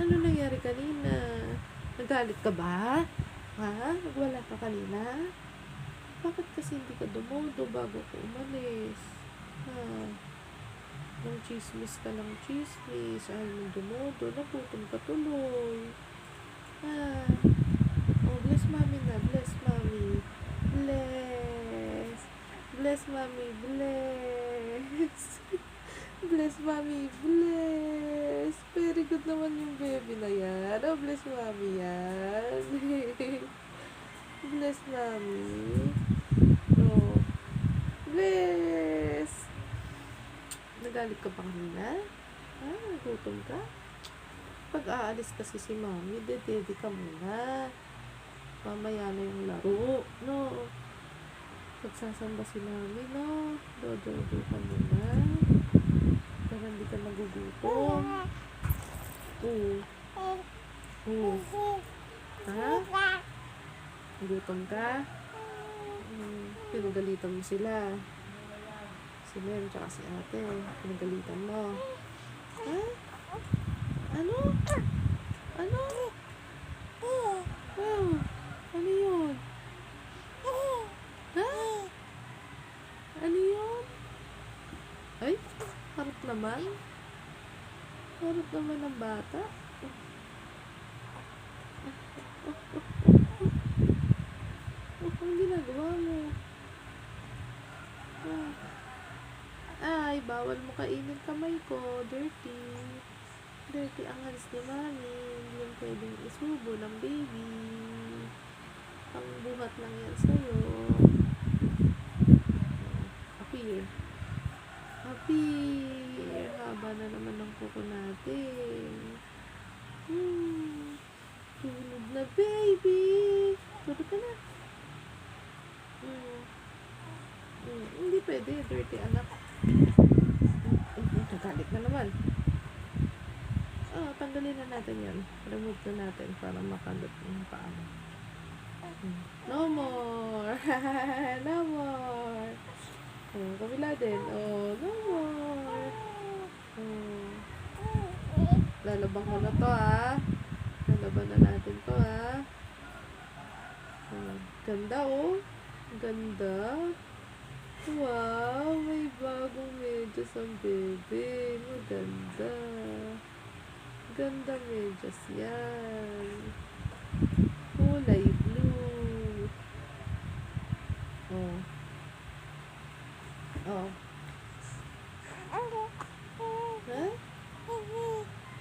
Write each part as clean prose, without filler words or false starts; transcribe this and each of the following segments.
Ano nangyari kanina? Nagalit ka ba? Ha? Nagwala ka kanina? Bakit kasi hindi ka dumodo bago ko umalis? Ha? Nang chismis ka ng chismis. Ayaw mong dumodo. Nagutom ka tuloy. Ha? Oh, bless mommy na. Bless mommy. Bless. Bless mommy. Bless. Bless mommy. Bless. Very good naman yung baby na yan. Oh, bless mommy yan. Bless mommy. Oh. Bless. Nagalit ka pa kanina? Ha? Nagutom ka? Pag aalis kasi si mommy, dedede ka muna. Mamaya na yung laro, no? Pagsasamba si mami, no? Dodo ka muna. Para hindi ka nagugutom. Ha? Gutom ka? Pinagalitan mo sila. Si Mem, tsaka si ate. Pinagalitan mo. Ha? Ano? Ano? Oh, ano yun? Ha? Ano yun? Ay, harap naman. Harap naman ng bata. Ang ginagawa mo? Ay, bawal mo kainin kamay ko. Dirty. Dirty ang hands ni mami. Hindi yung pwedeng isubo ng baby. Ang buhat lang yan sa'yo. Happy. Happy. Haba na naman ng kuko natin. Tulog na baby. Tulog ka na. Hindi pwede. Dirty anak. Nagalit na naman. Tanggalin na natin yan. Remove na natin para makalot yung paa mo. No more. No more. Kabila din. No more. Lalabang ko na to, ha. Lalaban na natin to, ha. Ganda, oh. Ganda. Wow, may bagong medyas ang bebe. Maganda. Ganda medyas yan. Kulay blue. Oh. Ha?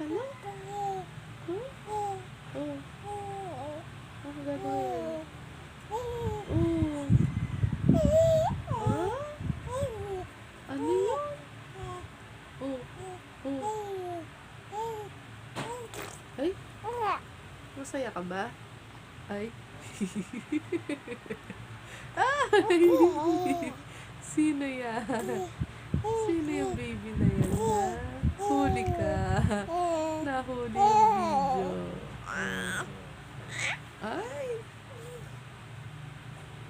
Ano? Ano gagawin? Ano yun? Ay? Masaya ka ba? Ay? Sino yan? Sino yung baby na yan, ha? Huli ka. Nahuli yung video. Ay!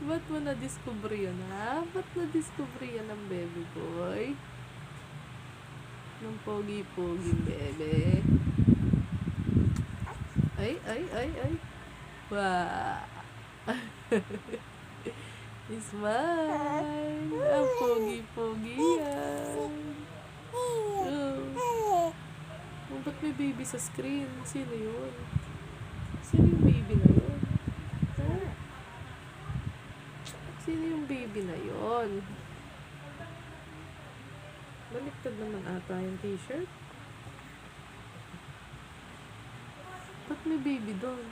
Ba't mo na-discover yan, ha? Ba't na-discover yan ng baby boy? Ng pogi-pogi bebe. Ay. Wow! Smile! Ang pogi-pogi yan. Ba't may baby sa screen? Sino yun? Sino yung baby na yun? Sino yung baby na yun? Baliktad naman ata yung t-shirt. Ba't may baby doon?